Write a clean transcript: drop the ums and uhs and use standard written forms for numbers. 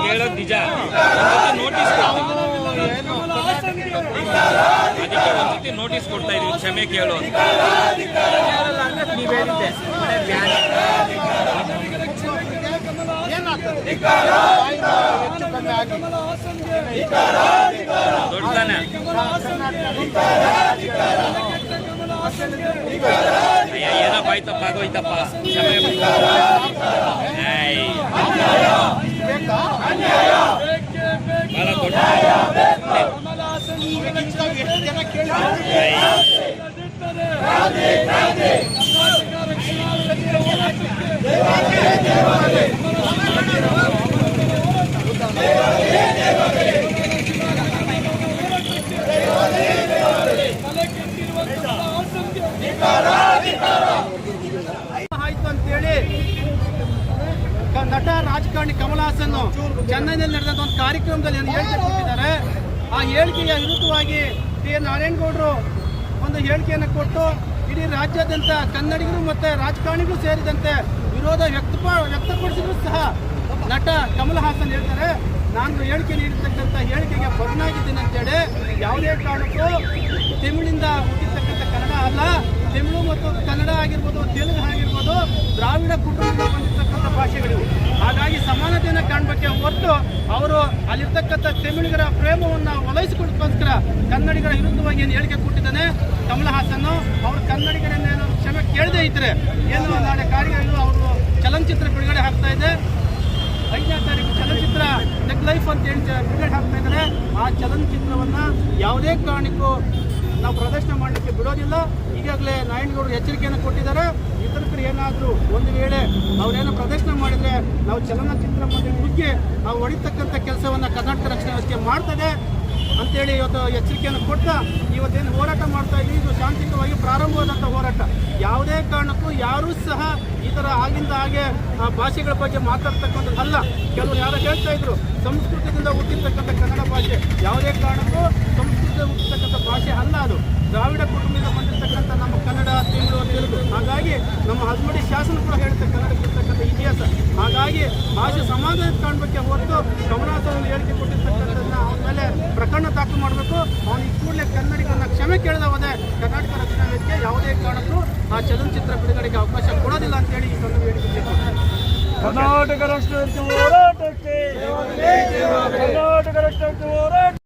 ಹೇಳೋದು ನಿಜ. ನೋಟಿಸ್ ಕೊಡ್ತಾ ಇದೀವಿ, ಕ್ಷಮೆ ಕೇಳು ಅಂತ. ದೊಡ್ಡದಾನೆ ಏನಪ್ಪ ಆಯ್ತಪ್ಪ ಆಗೋಯ್ತಪ್ಪ, ಕ್ಷಮೆ ಬಹಳ ದೊಡ್ಡ ಆಯ್ತು ಅಂತೇಳಿ ನಟ ರಾಜಕಾರಣಿ ಕಮಲ್ ಹಾಸನ್ ಚೆನ್ನೈನಲ್ಲಿ ನಡೆದಂತ ಒಂದು ಕಾರ್ಯಕ್ರಮದಲ್ಲಿ ಏನು ಹೇಳಿಕೆ ಕೊಟ್ಟಿದ್ದಾರೆ. ಆ ಹೇಳಿಕೆಯ ವಿರುದ್ಧವಾಗಿ ಟಿ ನಾರಾಯಣಗೌಡರು ಒಂದು ಹೇಳಿಕೆಯನ್ನು ಕೊಟ್ಟು ಇಡೀ ರಾಜ್ಯಾದ್ಯಂತ ಕನ್ನಡಿಗರು ಮತ್ತು ರಾಜಕಾರಣಿಗಳು ಸೇರಿದಂತೆ ವಿರೋಧ ವ್ಯಕ್ತಪಡಿಸಿದ್ರು ಸಹ ನಟ ಕಮಲ್ ಹಾಸನ್ ಹೇಳ್ತಾರೆ, ನಾನು ಹೇಳಿಕೆ ನೀಡಿರ್ತಕ್ಕಂಥ ಹೇಳಿಕೆಗೆ ಬದಲಾಗಿದ್ದೀನಿ ಅಂತೇಳಿ. ಯಾವುದೇ ಕಾರಣಕ್ಕೂ ತಮಿಳಿಂದ ಹುಟ್ಟಿರ್ತಕ್ಕಂಥ ಕನ್ನಡ ಅಲ್ಲ, ತಮಿಳು ಮತ್ತು ಕನ್ನಡ ಆಗಿರ್ಬೋದು, ತೆಲುಗು ಆಗಿರ್ಬೋದು, ದ್ರಾವಿಡ ಕುಟುಂಬದಿಂದ ಬಂದಿರತಕ್ಕಂಥ ಭಾಷೆಗಳಿವು. ಹಾಗಾಗಿ ಸಮಾನತೆಯನ್ನು ಕಾಣಬೇಕೆ ಹೊರತು ಅವರು ಅಲ್ಲಿರ್ತಕ್ಕಂಥ ತಮಿಳಿಗರ ಪ್ರೇಮವನ್ನು ಒಲೈಸಿಕೊಳ್ಳೋದಕ್ಕೋಸ್ಕರ ಕನ್ನಡಿಗರ ವಿರುದ್ಧವಾಗಿ ಏನು ಹೇಳಿಕೆ ಕೊಟ್ಟಿದ್ದಾನೆ ಕಮಲ್ ಹಾಸನ್. ಅವರು ಕನ್ನಡಿಗರನ್ನೇನು ಕ್ಷಮೆ ಕೇಳದೇ ಇದ್ರೆ ಏನು ನಾಳೆ ಕಾರ್ಯಗಳು ಅವರು ಚಲನಚಿತ್ರ ಬಿಡುಗಡೆ ಆಗ್ತಾ ಇದೆ. 5ನೇ ತಾರೀಕು ಚಲನಚಿತ್ರ ನೆಗ್ ಲೈಫ್ ಅಂತ ಹೇಳಿ ಬಿಡುಗಡೆ ಆಗ್ತಾ ಇದ್ದಾರೆ. ಆ ಚಲನಚಿತ್ರವನ್ನು ಯಾವುದೇ ಕಾರಣಕ್ಕೂ ನಾವು ಪ್ರದರ್ಶನ ಮಾಡಲಿಕ್ಕೆ ಬಿಡೋದಿಲ್ಲ. ಈಗಾಗಲೇ ನಾರಾಯಣಗೌಡರು ಎಚ್ಚರಿಕೆಯನ್ನು ಕೊಟ್ಟಿದ್ದಾರೆ. ವಿತರಕರು ಏನಾದರೂ ಒಂದು ವೇಳೆ ಅವರೇನೋ ಪ್ರದರ್ಶನ ಮಾಡಿದರೆ ನಾವು ಚಲನಚಿತ್ರ ಮಂದಿರ ನುಗ್ಗಿ ನಾವು ಹೊಡಿತಕ್ಕಂಥ ಕೆಲಸವನ್ನು ಕರ್ನಾಟಕ ರಕ್ಷಣಾ ವೇದಿಕೆ ಮಾಡ್ತದೆ ಅಂತೇಳಿ ಇವತ್ತು ಎಚ್ಚರಿಕೆಯನ್ನು ಕೊಡ್ತಾ ಇವತ್ತೇನು ಹೋರಾಟ ಮಾಡ್ತಾ ಇದ್ದೀವಿ, ಇದು ಶಾಂತಿಯುತವಾಗಿ ಪ್ರಾರಂಭವಾದಂಥ ಹೋರಾಟ. ಯಾವುದೇ ಕಾರಣಕ್ಕೂ ಯಾರೂ ಸಹ ಈ ಥರ ಆಗಿಂದ ಹಾಗೆ ಭಾಷೆಗಳ ಬಗ್ಗೆ ಮಾತಾಡ್ತಕ್ಕಂಥದ್ದಲ್ಲ. ಕೆಲವರು ಯಾರು ಹೇಳ್ತಾ ಇದ್ರು ಸಂಸ್ಕೃತದಿಂದ ಹುಟ್ಟಿರ್ತಕ್ಕಂಥ ಕನ್ನಡ ಭಾಷೆ, ಯಾವುದೇ ಕಾರಣಕ್ಕೂ ಸಂಸ್ಕೃತದಿಂದ ಹುಟ್ಟಿರ್ತಕ್ಕಂಥ ಭಾಷೆ ಅಲ್ಲ. ಅದು ದ್ರಾವಿಡ ಕುಟುಂಬದಿಂದ ಬಂದಿರತಕ್ಕಂಥ ನಮ್ಮ ಕನ್ನಡ, ತಮಿಳು, ತೆಲುಗು. ಹಾಗಾಗಿ ನಮ್ಮ ಹಲ್ಮಡಿ ಶಾಸನ ಕೂಡ ಹೇಳುತ್ತೆ ಕನ್ನಡಕ್ಕಿರ್ತಕ್ಕಂಥ ಇತಿಹಾಸ. ಹಾಗಾಗಿ ಭಾಷೆ ಸಮಾಧಾನ ಕಾಣಬೇಕೆ ಹೊರತು ಕಮಲಾಸನ ಹೇಳಿಕೆ ಕೊಟ್ಟಿರ್ತಕ್ಕಂಥದ್ದನ್ನ ಅವನ ಮೇಲೆ ಪ್ರಕರಣ ದಾಖಲು ಮಾಡಬೇಕು. ಅವನು ಈ ಕೂಡಲೇ ಕನ್ನಡಿಗರನ್ನ ಕ್ಷಮೆ ಕೇಳದ ಹೋದೆ ಕರ್ನಾಟಕ ರಕ್ಷಣಾ ವೇದಿಕೆ ಯಾವುದೇ ಕಾರಣಕ್ಕೂ ಆ ಚಲನಚಿತ್ರ ಬಿಡುಗಡೆಗೆ ಅವಕಾಶ ಕೊಡೋದಿಲ್ಲ ಅಂತೇಳಿ ಈ ಸಂದರ್ಭ ಹೇಳಿಕೆ ಕರ್ನಾಟಕ ರಕ್ಷಣಾ ವೇದಿಕೆ ಹೋರಾಟಕ್ಕೆ, ಕರ್ನಾಟಕ ರಕ್ಷಣಾ ವೇದಿಕೆ ಹೋರಾಟ.